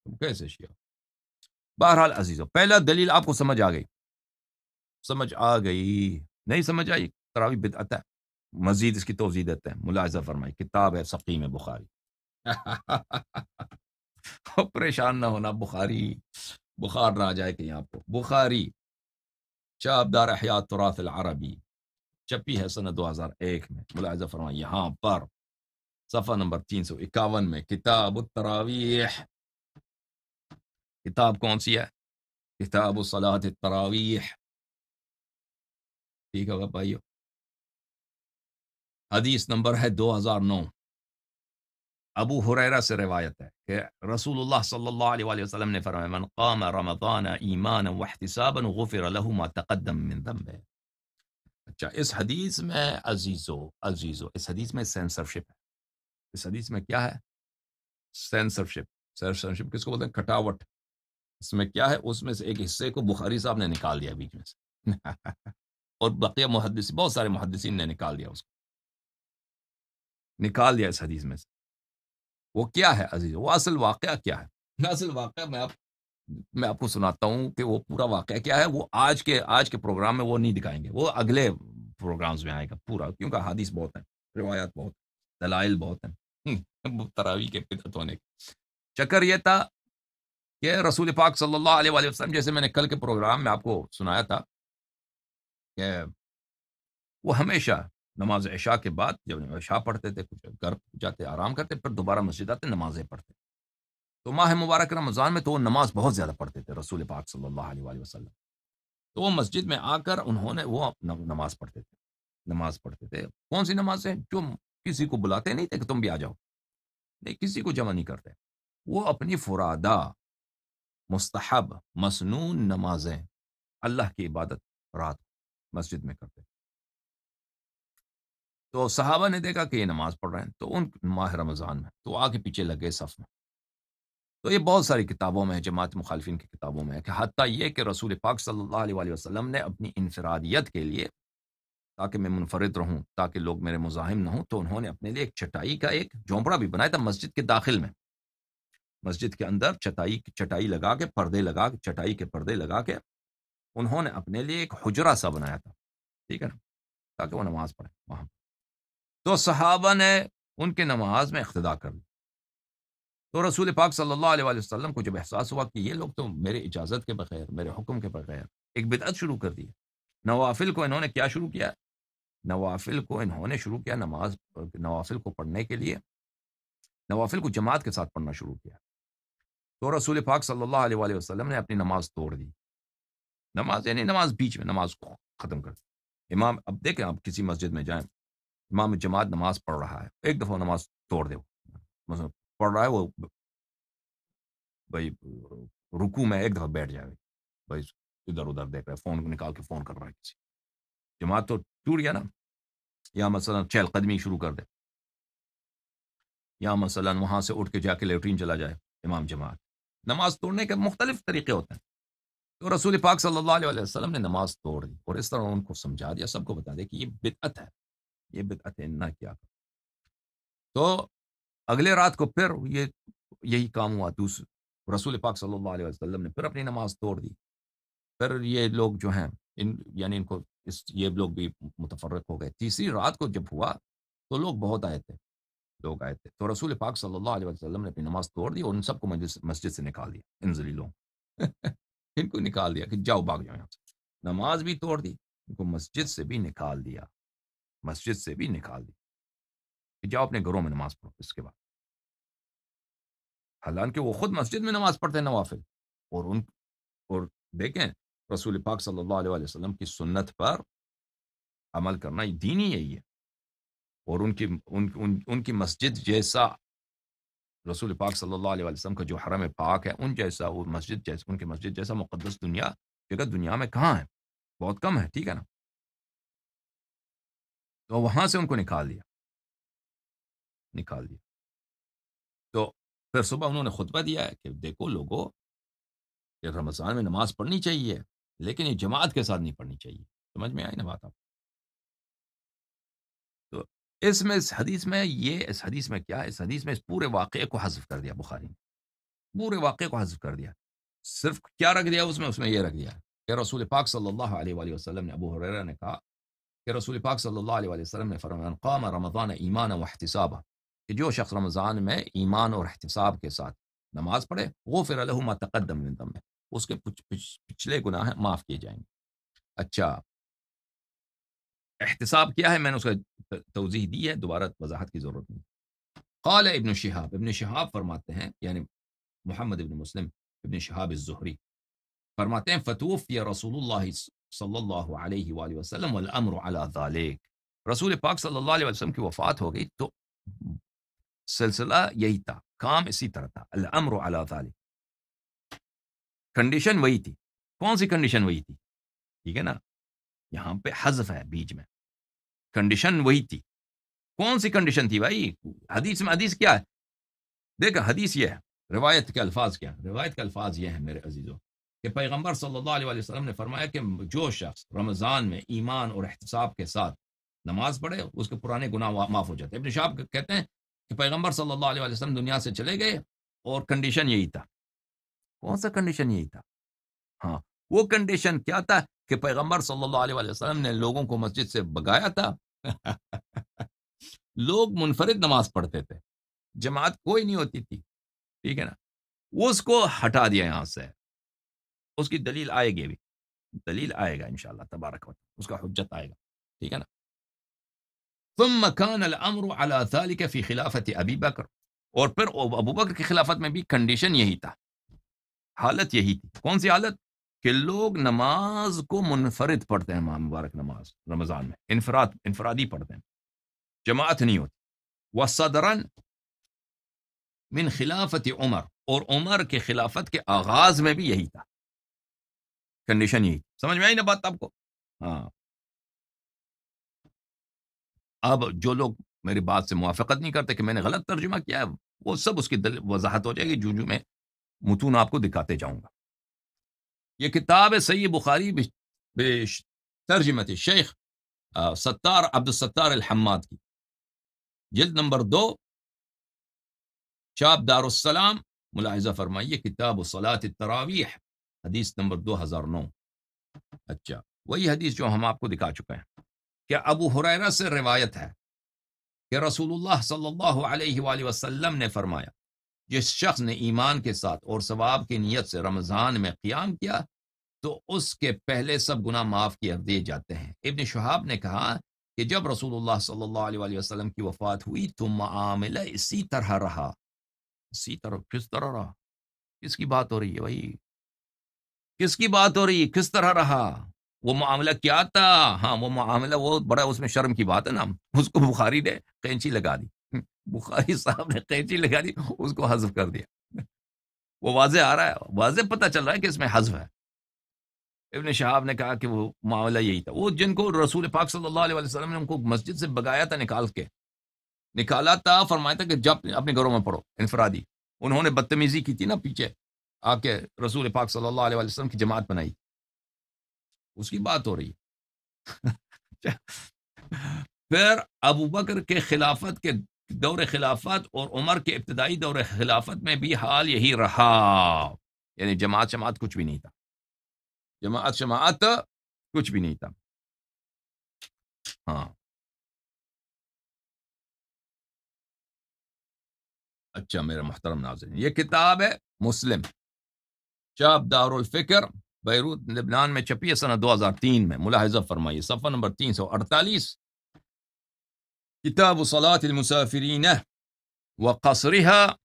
تم کیسے شیعہ؟ بہرحال عزیزو، پہلا دلیل آپ کو سمجھ آ گئی، سمجھ آ گئی، نہیں سمجھ آئی؟ تراویح بدعت ہے۔ مزید اس کی توضیح دیتے ہیں، ملاحظہ فرمائی، کتاب ہے سقیم بخاری۔ پریشان نہ ہونا، بخار نہ آ جائے کہیں آپ کو۔ بخاری چابدار احیاء تراث العربی، چھپی ہے سنہ 2001 میں، ملاحظہ فرمائی یہاں پر صفحہ نمبر 351 میں، کتاب التراویح۔ کتاب کون سی ہے؟ کتاب صلاۃ التراویح، ٹھیک ہوگا بھائیو۔ حدیث نمبر ہے 2009۔ ابو ہریرہ سے روایت ہے کہ رسول اللہ صلی اللہ علیہ وآلہ وسلم نے فرمایا، من قام رمضان ایمانا واحتسابا غفر له ما تقدم من ذنبه۔ اچھا، اس حدیث میں عزیزو اس حدیث میں سینسرشپ ہے۔ اس حدیث میں کیا ہے؟ سینسرشپ کس کو بولتے ہیں؟ کٹاوٹ۔ اس میں کیا ہے؟ اس میں سے ایک حصے کو بخاری صاحب نے نکال دیا بیچ میں سے اور بقیہ بہت سارے محدثین نے نکال دیا، اس کو نکال دیا اس حدیث میں سے۔ وہ کیا ہے عزیز؟ وہ اصل واقعہ کیا ہے؟ اصل واقعہ میں آپ کو سناتا ہوں کہ وہ پورا واقعہ کیا ہے۔ وہ آج کے پروگرام میں وہ نہیں دکھائیں گے، وہ اگلے پروگرامز میں آئے گا پورا، کیونکہ حدیث بہت ہیں، روایات بہت، دلائل بہت ہیں تراویح کے بدعت ہونے کے۔ چکر یہ تھا کہ رسول پاک صلی اللہ علیہ وآلہ وسلم، جیسے میں نے کل کے پروگرام میں آپ کو سنایا تھا کہ وہ ہمیشہ نماز عشاء کے بعد جب عشاء پڑھتے تھے، کچھ گھر جاتے آرام کرتے، پھر دوبارہ مسجد آتے نمازیں پڑھتے۔ تو ماہ مبارک رمضان میں تو وہ نماز بہت زیادہ پڑھتے تھے رسول پاک صلی اللہ علیہ وآلہ وسلم۔ تو وہ مسجد میں آ کر انہوں نے وہ نماز پڑھتے تھے۔ کون سی نمازیں؟ جو کسی کو بلاتے نہیں تھے کہ تم بھی آ جاؤ، نہیں، کسی کو جمع نہیں کرتے، وہ اپنی فرادہ مستحب مسنون نمازیں اللہ کی عبادت رات مسجد میں کرتے۔ تو صحابہ نے دیکھا کہ یہ نماز پڑھ رہے ہیں، تو ان ماہ رمضان میں تو آگے پیچھے لگے صف میں۔ تو یہ بہت ساری کتابوں میں ہے، جماعت مخالفین کی کتابوں میں ہے، کہ حتیٰ یہ کہ رسول پاک صلی اللہ علیہ وآلہ وسلم نے اپنی انفرادیت کے لیے، تاکہ میں منفرد رہوں، تاکہ لوگ میرے مزاحم نہ ہوں، تو انہوں نے اپنے لیے ایک چٹائی کا ایک جھونپڑا بھی بنایا تھا مسجد کے داخل میں، مسجد کے اندر چٹائی لگا کے، چٹائی کے پردے لگا کے انہوں نے اپنے لیے ایک حجرہ سا بنایا تھا، ٹھیک ہے نا، تاکہ وہ نماز پڑھیں وہاں۔ تو صحابہ نے ان کے نماز میں اقتدا کر لی۔ تو رسول پاک صلی اللہ علیہ وآلہ وسلم کو جب احساس ہوا کہ یہ لوگ تو میرے اجازت کے بغیر، میرے حکم کے بغیر ایک بدعت شروع کر دی، نوافل کو انہوں نے کیا شروع کیا؟ نوافل کو انہوں نے شروع کیا، نوافل کو پڑھنے کے لیے، نوافل کو جماعت کے ساتھ پڑھنا شروع کیا۔ تو رسول پاک صلی اللہ علیہ وآلہ وسلم نے اپنی نماز توڑ دی، نماز بیچ میں نماز کو ختم کر دی۔ امام، اب دیکھیں آپ کسی مسجد میں جائیں، امام جماعت نماز پڑھ رہا ہے، ایک دفعہ نماز توڑ دے، مثلا پڑھ رہا ہے وہ بھائی رکوع میں ایک دفعہ بیٹھ جائے، بھائی ادھر ادھر دیکھ رہا ہے، فون نکال کے فون کر رہا ہے کسی، جماعت تو ٹوٹ گیا نا۔ یا مثلا چہل قدمی شروع کر دے، یا مثلا وہاں سے اٹھ کے جا کے لیٹرین چلا جائے امام جماعت۔ نماز توڑنے کے مختلف طریقے ہوتے ہیں۔ تو رسول پاک صلی اللہ علیہ وسلم نے نماز توڑ دی، اور اس طرح ان کو سمجھا دیا، سب کو بتا دیا کہ یہ بدعت ہے، یہ بدعت ہے، نہ کیا کرو۔ تو اگلے رات کو پھر یہی کام ہوا، رسول پاک صلی اللہ علیہ وسلم نے پھر اپنی نماز توڑ دی۔ پھر یہ لوگ جو ہیں ان کو یہ لوگ بھی متفرق ہو گئے۔ تیسری رات کو جب ہوا تو لوگ بہت آئے تھے، تو رسول پاک صلی اللہ علیہ وسلم نے اپنی نماز توڑ دی اور ان سب کو مسجد سے نکال دیا، ان ذلیلوں ان کو نکال دیا کہ جاؤ، بھاگ جاؤ یہاں سے۔ نماز بھی توڑ دی، ان کو مسجد سے بھی نکال دیا، کہ جاؤ اپنے گھروں میں نماز پڑھو۔ اس کے بعد حالانکہ وہ خود مسجد میں نماز پڑھتے ہیں نوافل، اور دیکھیں رسول پاک صلی اللہ علیہ وسلم کی سنت پر عمل کرنا دین ہی یہی ہے، اور ان کی مسجد جیسا، رسول پاک صلی اللہ علیہ وسلم کا جو حرم پاک ہے ان جیسا، وہ مسجد جیسا، ان کی مسجد جیسا مقدس جگہ دنیا میں کہاں ہے؟ بہت کم ہے، ٹھیک ہے نا۔ تو وہاں سے ان کو نکال دیا۔ تو پھر صبح انہوں نے خطبہ دیا ہے کہ دیکھو لوگو، کہ رمضان میں نماز پڑھنی چاہیے، لیکن یہ جماعت کے ساتھ نہیں پڑھنی چاہیے۔ سمجھ میں آئی نا بات آپ؟ تو اس حدیث میں کیا ہے؟ اس حدیث میں اس پورے واقعے کو حذف کر دیا بخاری نے، پورے واقعے کو حذف کر دیا. صرف کیا رکھ دیا اس میں یہ رکھ دیا کہ رسول پاک صلی اللہ علیہ وآلہ وسلم نے، ابو ہریرہ نے کہا کہ رسول پاک صلی اللہ علیہ وآلہ وسلم نے فرمایا من قام رمضان ایمانا واحتسابا، کہ جو شخص رمضان میں ایمان اور احتساب کے ساتھ نماز پڑھے غفر له ما تقدم من ذنبه، اس کے پچھلے گناہ معاف کیے جائیں گے. اچھا، احتساب کیا ہے میں نے اس کا توضیح دی ہے، دوبارہ وضاحت کی ضرورت نہیں. قال ابن شہاب، ابن شہاب فرماتے ہیں، یعنی محمد ابن مسلم ابن شہاب الزہری فرماتے ہیں فتوفی رسول اللہ صلی اللہ علیہ وآلہ وسلم والامر علی ذالک، رسول پاک صلی اللہ علیہ وسلم کی وفات ہو گئی تو سلسلہ یہی تھا، کام اسی طرح تھا، الامر علی ذالک، کنڈیشن وہی تھی. کون سی کنڈیشن وہی تھی؟ ٹھیک ہے نا، یہاں پہ حذف ہے بیچ میں، کنڈیشن وہی تھی. کون سی کنڈیشن تھی بھائی؟ حدیث میں حدیث کیا ہے؟ دیکھ حدیث یہ ہے، روایت کے الفاظ کیا؟ روایت کے الفاظ یہ ہیں میرے عزیزوں کہ پیغمبر صلی اللہ علیہ وسلم نے فرمایا کہ جو شخص رمضان میں ایمان اور احتساب کے ساتھ نماز پڑھے اس کے پرانے گناہ معاف ہو جاتے ہیں. ابن شہاب کہتے ہیں کہ پیغمبر صلی اللہ علیہ وسلم دنیا سے چلے گئے اور کنڈیشن یہی تھا. کون سا کنڈیشن یہی تھا؟ ہاں، وہ کنڈیشن کیا تھا کہ پیغمبر صلی اللہ علیہ وسلم نے لوگوں کو مسجد سے بھگایا تھا. لوگ منفرد نماز پڑھتے تھے، جماعت کوئی نہیں ہوتی تھی. ٹھیک ہے نا، اس کو ہٹا دیا یہاں سے. اس کی دلیل آئے گی، بھی دلیل آئے گا انشاءاللہ تبارک و تعالی، اس کا حجت آئے گا. ٹھیک ہے نا. ثم كان الامر على ذلك في خلافة ابی بکر، اور پھر ابو بکر کی خلافت میں بھی کنڈیشن یہی تھا، حالت یہی تھی. کون سی حالت؟ کہ لوگ نماز کو منفرد پڑھتے ہیں، مبارک نماز رمضان میں انفرادی پڑھتے ہیں، جماعت نہیں ہوتی. وصدرا من خلافت عمر، اور عمر کے خلافت کے آغاز میں بھی یہی تھا، کنڈیشن یہی. سمجھ میں آئی نا بات آپ کو؟ ہاں. اب جو لوگ میری بات سے موافقت نہیں کرتے کہ میں نے غلط ترجمہ کیا ہے، وہ سب اس کی وضاحت ہو جائے گی جو میں متون آپ کو دکھاتے جاؤں گا. یہ کتاب ہے صحیح بخاری ترجمت شیخ ستار عبد الستار الحماد کی، جلد نمبر 2، چاپ دار السلام. ملاحظہ فرمائیے کتاب صلاۃ التراویح، حدیث نمبر 2009. اچھا، وہی حدیث جو ہم آپ کو دکھا چکے ہیں کہ ابو ہریرہ سے روایت ہے کہ رسول اللہ صلی اللہ علیہ وآلہ وسلم نے فرمایا جس شخص نے ایمان کے ساتھ اور ثواب کی نیت سے رمضان میں قیام کیا تو اس کے پہلے سب گناہ معاف کر دیے جاتے ہیں. ابن شہاب نے کہا کہ جب رسول اللہ صلی اللہ علیہ وآلہ وسلم کی وفات ہوئی تو معاملہ اسی طرح رہا. اسی طرح کس طرح رہا؟ کس کی بات ہو رہی ہے بھائی؟ کس کی بات ہو رہی ہے؟ کس طرح رہا؟ وہ معاملہ کیا تھا؟ ہاں، وہ معاملہ، وہ بڑا اس میں شرم کی بات ہے نا، اس کو بخاری نے قینچی لگا دی، بخاری صاحب نے قینچی لگا دی، اس کو حذف کر دیا. وہ واضح آ رہا ہے، واضح پتہ چل رہا ہے کہ اس میں حذف ہے. ابن شہاب نے کہا کہ وہ معاملہ یہی تھا، وہ جن کو رسول پاک صلی اللہ علیہ وسلم نے ان کو مسجد سے بگایا تھا، نکالا تھا، فرمایا تھا کہ جب اپنے گھروں میں پڑھو انفرادی. انہوں نے بدتمیزی کی تھی نا پیچھے آ کے، رسول پاک صلی اللہ علیہ وسلم کی جماعت بنائی، اس کی بات ہو رہی ہے. پھر ابو بکر کے خلافت کے دور خلافت اور عمر کے ابتدائی دور خلافت میں بھی حال یہی رہا، یعنی جماعت کچھ بھی نہیں تھا، جماعت کچھ بھی نہیں تھا. ہاں. اچھا میرے محترم ناظرین، یہ کتاب ہے مسلم، چاپ دار الفکر، بیروت لبنان میں چھپی ہے سنہ 2003 میں. ملاحظہ فرمائیے صفحہ نمبر 348، کتاب صلاة المسافرین وقصرها،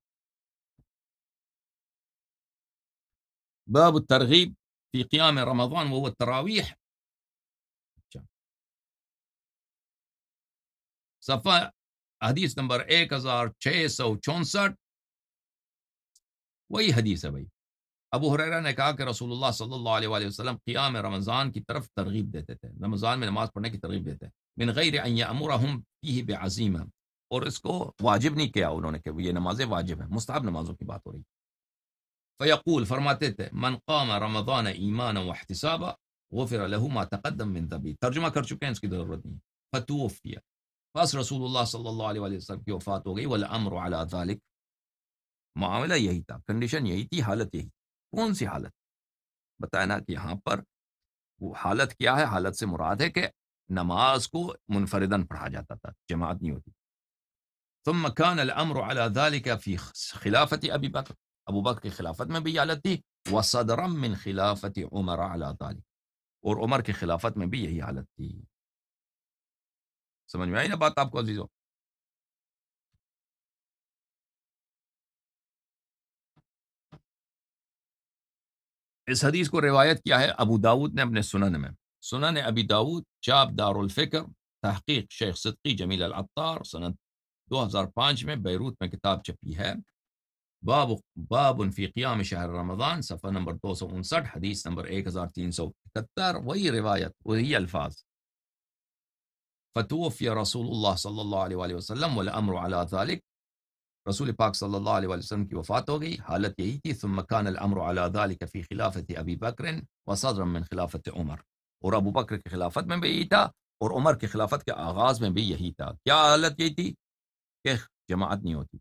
باب الترغیب فی قیام رمضان وهو التراویح. صفحہ حدیث نمبر 1664، وہی حدیث ہے بھائی. ابو ہریرہ نے کہا کہ رسول اللہ صلی اللہ علیہ وآلہ وسلم قیام رمضان کی طرف ترغیب دیتے تھے، رمضان میں نماز پڑھنے کی ترغیب دیتے ہیں، من غیر ان یامرہم فیہ بعزیمہ، اور اس کو واجب نہیں کیا انہوں نے کہ یہ نمازیں واجب ہیں، مستحب نمازوں کی بات ہو رہی. فیقول، فرماتے تھے من قام رمضان ایمانا واحتسابا غفر له ما تقدم من ذنبہ. ترجمہ کر چکے ہیں، اس کی ضرورت نہیں. فتوفی، بس رسول اللہ صلی اللہ علیہ وآلہ وسلم کی وفات ہو گئی، والامر علی ذلک، معاملہ یہی تھا، کنڈیشن یہی تھی، حالت یہی تھی۔ کون سی حالت؟ بتایا نا کہ یہاں پر وہ حالت کیا ہے؟ حالت سے مراد ہے کہ نماز کو منفردن پڑھا جاتا تھا، جماعت نہیں ہوتی۔ ثم كان الامر على ذلك في خلافة ابی بکر، ابو بکر کی خلافت میں بھی یہ حالت تھی، وصدرا من خلافت عمر على ذلك، اور عمر کی خلافت میں بھی یہی حالت تھی۔ سمجھ میں آئی نا بات آپ کو عزیزو؟ اس حدیث کو روایت کیا ہے ابو داود نے اپنے سنن میں، سنن ابی داود، چاپ دار الفکر، تحقیق شیخ صدقی جمیل العطار، سنت 2005 میں بیروت میں کتاب چھپی ہے، باب باب فی قیام شہر رمضان، صفحہ نمبر 259، حدیث نمبر 1371، وہی روایت وہی الفاظ، فتوفی رسول اللہ صلی اللہ علیہ وآلہ وسلم والامر علی ذلک، رسول پاک صلی اللہ علیہ وآلہ وسلم کی وفات ہو گئی، حالت یہی تھی، ثم كان الامر علی ذلک فی خلافت ابی بکر وصدرا من خلافت عمر، اور ابو بکر کی خلافت میں بھی یہی تھا، اور عمر کی خلافت کے آغاز میں بھی یہی تھا۔ کیا حالت یہی تھی؟ کہ جماعت نہیں ہوتی۔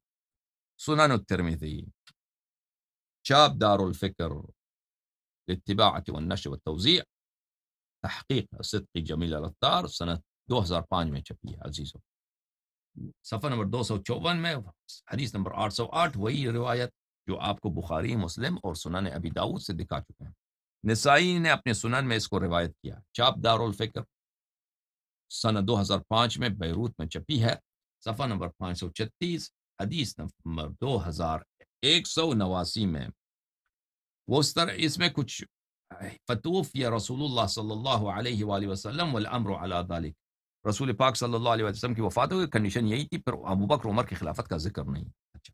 سنن الترمذی، چاپ دار الفکر للطباعة والنشر والتوزیع، تحقیق صدقی جمیل العطار، سنت 2005 میں چھپی ہے عزیزو، صفحہ نمبر 254 میں، حدیث نمبر 808، وہی روایت جو آپ کو بخاری، مسلم اور سنن ابی داؤد سے دکھا چکے ہیں۔ نسائی نے اپنے سنن میں اس کو روایت کیا، چاپ دار الفکر، سنہ 2005 میں بیروت میں چھپی ہے، صفحہ نمبر 536، حدیث نمبر 2189 میں۔ وہ اس میں کچھ فتوفی رسول اللہ صلی اللہ علیہ وآلہ وسلم والامر علی ذلک، رسول پاک صلی اللہ علیہ وسلم کی وفات ہوئی، کنڈیشن یہی تھی، پھر ابو بکر عمر کی خلافت کا ذکر نہیں۔ اچھا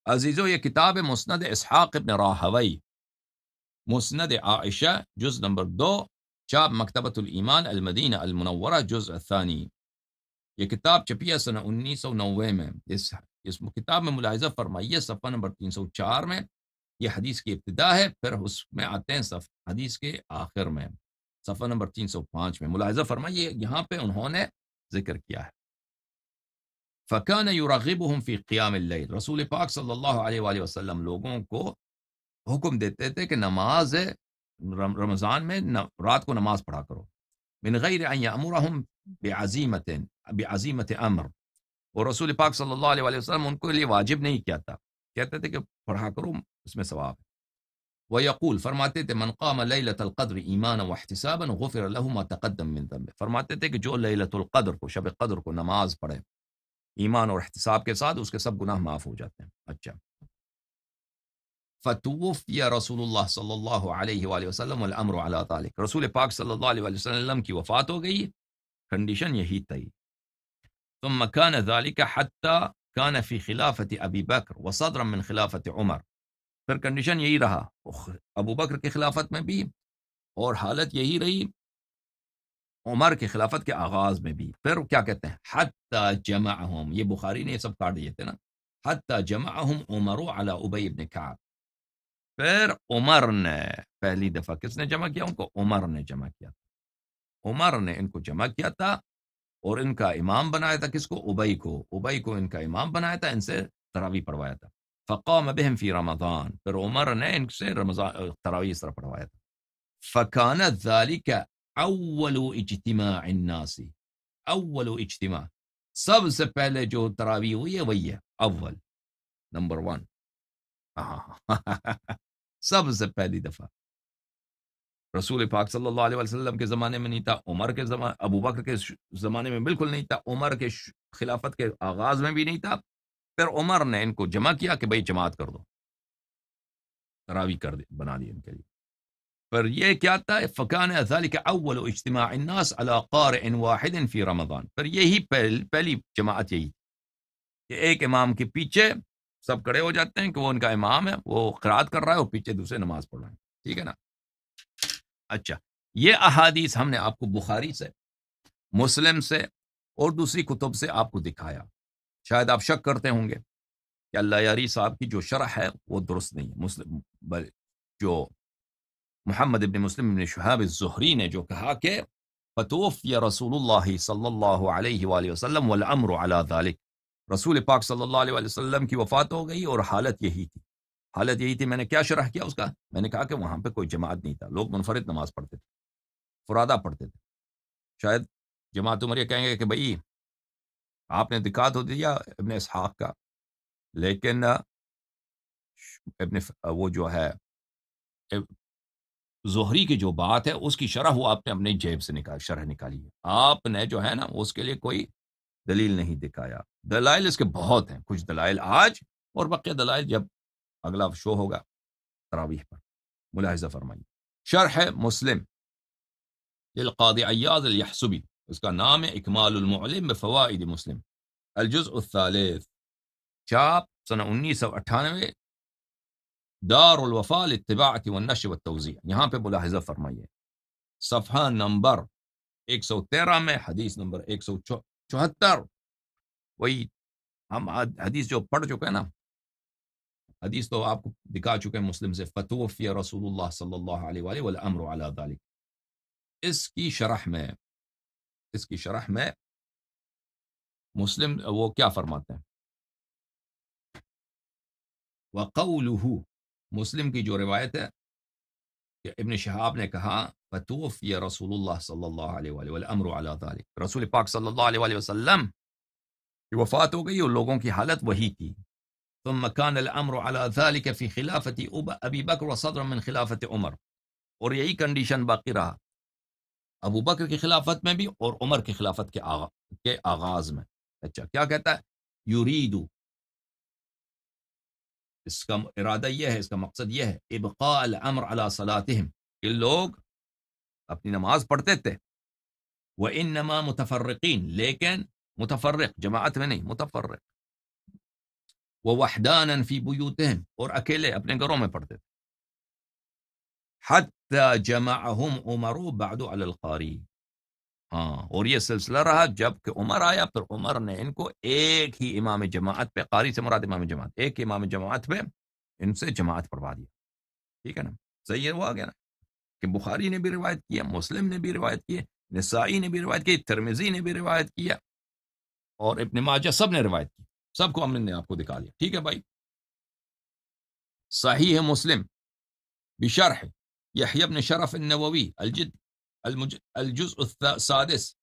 عزیزو، یہ کتاب مسند اسحاق ابن راہوی، مسند عائشہ، جز نمبر 2، چاپ مکتبۃ الایمان المدینہ المنورہ، جز الثانی، یہ کتاب چھپی ہے سنہ 1990 میں۔ اس کتاب میں ملاحظہ فرمائیے، صفحہ نمبر 304 میں یہ حدیث کی ابتدا ہے، پھر اس میں آتے ہیں حدیث کے آخر میں، صفحہ نمبر 305 میں ملاحظہ فرمائیے، یہاں پہ انہوں نے ذکر کیا ہے، فَكَانَ يُرَغِّبُهُمْ فِي قِيَامِ اللَّيْلِ، رسول پاک صلی اللہ علیہ وآلہ وسلم لوگوں کو حکم دیتے تھے کہ نماز رمضان میں رات کو نماز پڑھا کرو، من غیر ان یامرہم بعزیمت امر، اور رسول پاک صلی اللہ علیہ وآلہ وسلم ان کو لیے واجب نہیں کیا تھا، کہتے تھے کہ پڑھا کرو، اس میں ثواب ہے۔ وَيَقُول، فرماتے تھے، من قام لیلۃ القدر ایمانا واحتسابا غفر له ما تقدم من ذنبه، فرماتے تھے کہ جو لیلۃ القدر کو، شب قدر کو نماز پڑھے ایمان اور احتساب کے ساتھ، اس کے سب گناہ معاف ہو جاتے ہیں۔ اچھا، فتوفی رسول اللہ صلی اللہ علیہ وآلہ وسلم والامر علی ذلک، رسول پاک صلی اللہ علیہ وآلہ وسلم کی وفات ہو گئی، کنڈیشن یہی تھی۔ ثم كان ذلك حتى كان في خلافة ابی بکر وصدرا من خلافت عمر، پھر کنڈیشن یہی رہا ابو بکر کی خلافت میں بھی، اور حالت یہی رہی عمر کی خلافت کے آغاز میں بھی۔ پھر کیا کہتے ہیں، حتی جمعہم، یہ بخاری نے یہ سب کاٹ دیے تھے نا، حتی جمعہم عمر علی ابی بن کعب، پھر عمر نے پہلی دفعہ کس نے جمع کیا ان کو؟ عمر نے جمع کیا تھا، عمر نے ان کو جمع کیا تھا، اور ان کا امام بنایا تھا کس کو؟ ابی کو، ابی کو ان کا امام بنایا تھا، ان سے تراویح پڑھوایا تھا، فقام بهم فی رمضان، پھر عمر نے ان سے رمضان تراویح اس طرح پڑھوایا تھا، فکان ذلك اول اجتماع الناس، اول اجتماع، سب سے پہلے جو تراویح ہوئی ہے وہی ہے اول، نمبر 1، سب سے پہلی دفعہ، رسول پاک صلی اللہ علیہ وسلم کے زمانے میں نہیں تھا، عمر کے زمانے، ابو بکر کے زمانے میں بالکل نہیں تھا، عمر کے خلافت کے آغاز میں بھی نہیں تھا، پھر عمر نے ان کو جمع کیا کہ بھئی جماعت کر دو، تراویح کر دی، بنا دی ان کے لیے، پر یہ کیا تھا، فکان ذلك اول اجتماع الناس على قارئ واحد فی رمضان، پھر یہی پہلی جماعت یہی کہ ایک امام کے پیچھے سب کھڑے ہو جاتے ہیں کہ وہ ان کا امام ہے، وہ قرات کر رہا ہے اور پیچھے دوسرے نماز پڑھ رہے ہیں، ٹھیک ہے نا۔ اچھا، یہ احادیث ہم نے آپ کو بخاری سے، مسلم سے اور دوسری کتب سے آپ کو دکھایا، شاید آپ شک کرتے ہوں گے کہ اللہ یاری صاحب کی جو شرح ہے وہ درست نہیں ہے، مسلم جو محمد ابن مسلم ابن شہاب الزہری نے جو کہا کہ فتوفی رسول اللہ صلی اللہ علیہ وآلہ وسلم والامر علی ذلک، رسول پاک صلی اللہ علیہ وآلہ وسلم کی وفات ہو گئی اور حالت یہی تھی. حالت یہی تھی. میں نے کیا شرح کیا اس کا؟ میں نے کہا کہ وہاں پہ کوئی جماعت نہیں تھا، لوگ منفرد نماز پڑھتے تھے، فرادہ پڑھتے تھے. شاید جماعت عمر یہ کہیں گے کہ بھئی آپ نے دکھا تو دیا ابن اسحاق کا، لیکن وہ جو ہے زہری کی جو بات ہے اس کی شرح وہ آپ نے اپنے جیب سے شرح نکالی ہے. آپ نے جو ہے نا اس کے لیے کوئی دلیل نہیں دکھایا. دلائل اس کے بہت ہیں، کچھ دلائل آج اور بقیہ دلائل جب اگلا شو ہوگا تراویح پر. ملاحظہ فرمائیے. شرح مسلم للقاضی عیاض الیحسبی، اس کا نام ہے اکمال المعلم بفوائد مسلم، الجزء الثالث، چاپ سنہ 1998، دار الوفا للطباعة والنشر والتوزیع. یہاں پہ ملاحظہ فرمائیے، صفحہ نمبر 113 میں حدیث نمبر 174. وہی ہم حدیث جو پڑھ چکے ہیں نا، حدیث تو آپ کو دکھا چکے ہیں مسلم سے، فتوفی رسول اللہ صلی اللہ علیہ وآلہ والامر علی ذلک. اس کی شرح میں مسلم وہ کیا فرماتے ہیں، وقولہ، مسلم کی جو روایت ہے کہ ابن شہاب نے کہا فتوفی رسول اللہ صلی اللہ علیہ وآلہ والامر علی ذلک، رسول پاک صلی اللہ علیہ وآلہ وسلم کی وفات ہو گئی اور لوگوں کی حالت وہی تھی. ثم كان الامر على ذلك في خلافة ابی بکر وصدرا من خلافة عمر، اور یہی کنڈیشن باقی رہا ابو بکر کی خلافت میں بھی اور عمر کی خلافت کے آغاز میں. اچھا کیا کہتا ہے، یریدو، اس کا ارادہ یہ ہے، اس کا مقصد یہ ہے، ابقاء الامر علی صلاتہم، کہ لوگ اپنی نماز پڑھتے تھے، وانما متفرقین، لیکن متفرق جماعت میں نہیں، متفرق، ووحدانا فی بیوتہم، اور اکیلے اپنے گھروں میں پڑھتے تھے، حتی جمعہم عمر بعد علی القاری. ہاں، اور یہ سلسلہ رہا جب کہ عمر آیا، پھر عمر نے ان کو ایک ہی امام جماعت پہ، قاری سے مراد امام جماعت، ایک امام جماعت پہ ان سے جماعت پڑھوا دیا. ٹھیک ہے نا، صحیح ہے، وہ آ گیا نا کہ بخاری نے بھی روایت کیا، مسلم نے بھی روایت کی، نسائی نے بھی روایت کی، ترمذی نے بھی روایت کیا، اور ابن ماجہ، سب نے روایت کی، سب کو ہم نے آپ کو دکھا دیا. ٹھیک ہے بھائی. صحیح مسلم بشرح یحیی بن شرف النووی الجزء السادس،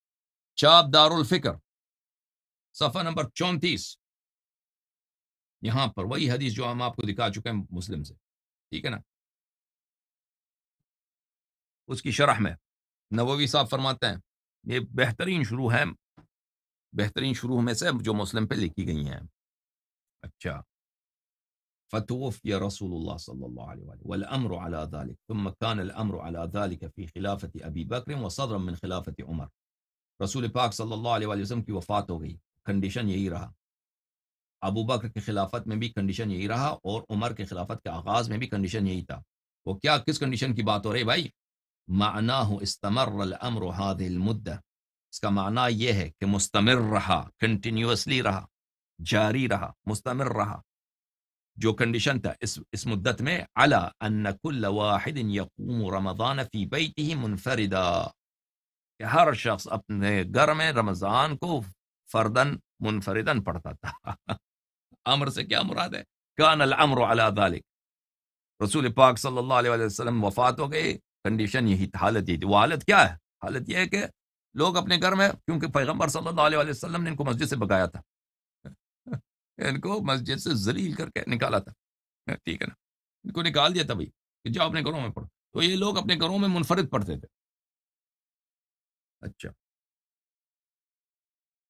چاپ دار الفکر، صفحہ نمبر 34. یہاں پر وہی حدیث جو ہم آپ کو دکھا چکے ہیں مسلم سے. ٹھیک ہے نا. اس کی شرح میں نووی صاحب فرماتے ہیں، یہ بہترین شروح میں سے جو مسلم پہ لکھی گئی ہیں. اچھا، فتوفی رسول اللہ صلی اللہ علیہ وآلہ والامر علی ذلک، ثم كان الامر علی ذلک فی خلافت ابی بکر وصدرا من خلافت عمر. رسول پاک صلی اللہ علیہ وآلہ وسلم کی وفات ہو گئی، کنڈیشن یہی رہا. ابو بکر کی خلافت میں بھی کنڈیشن یہی رہا، اور عمر کی خلافت کے آغاز میں بھی کنڈیشن یہی تھا. وہ کیا، کس کنڈیشن کی بات ہو رہی بھائی؟ معناہ استمر الامر هذه المدہ، اس کا معنی یہ ہے کہ مستمر رہا، کنٹینیوسلی رہا، جاری رہا، مستمر رہا. جو کنڈیشن تھا اس مدت میں، علی ان کل واحد یقوم رمضان فی بیتہ منفردا، کہ ہر شخص اپنے گھر میں رمضان کو فردن منفردن پڑھتا تھا. امر سے کیا مراد ہے؟ کان الامر علی ذلک، رسول پاک صلی اللہ علیہ وسلم وفات ہو گئی، کنڈیشن یہی تھی، حالت یہی تھی. وہ حالت کیا ہے؟ حالت یہ ہے کہ لوگ اپنے گھر میں، کیونکہ پیغمبر صلی اللہ علیہ وسلم نے ان کو مسجد سے بگایا تھا، ان کو مسجد سے ذلیل کر کے نکالا تھا. ٹھیک ہے نا، ان کو نکال دیا تھا بھائی کہ جاؤ اپنے گھروں میں پڑھو. تو یہ لوگ اپنے گھروں میں منفرد پڑھتے تھے. اچھا،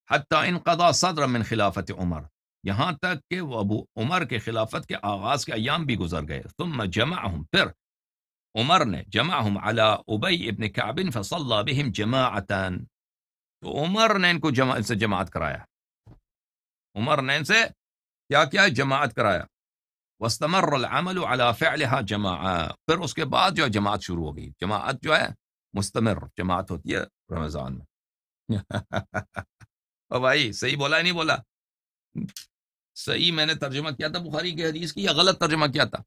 حتی انقضا صدر من خلافت عمر، یہاں تک کہ وہ ابو عمر کے خلافت کے آغاز کے ایام بھی گزر گئے. ثم جمعہم، پھر عمر نے جمعہم علی ابی ابن کعب فصلی بہم جماعتا، تو عمر نے ان کو جماعت کرایا. عمر نے ان سے کیا کیا؟ جماعت کرایا. واستمر العمل على فعلها جماعہ، پھر اس کے بعد جو ہے جماعت شروع ہو گئی. جماعت جو ہے مستمر جماعت ہوتی ہے رمضان میں. او بھائی صحیح بولا ہے نہیں بولا؟ صحیح میں نے ترجمہ کیا تھا بخاری کی حدیث کی یا غلط ترجمہ کیا تھا؟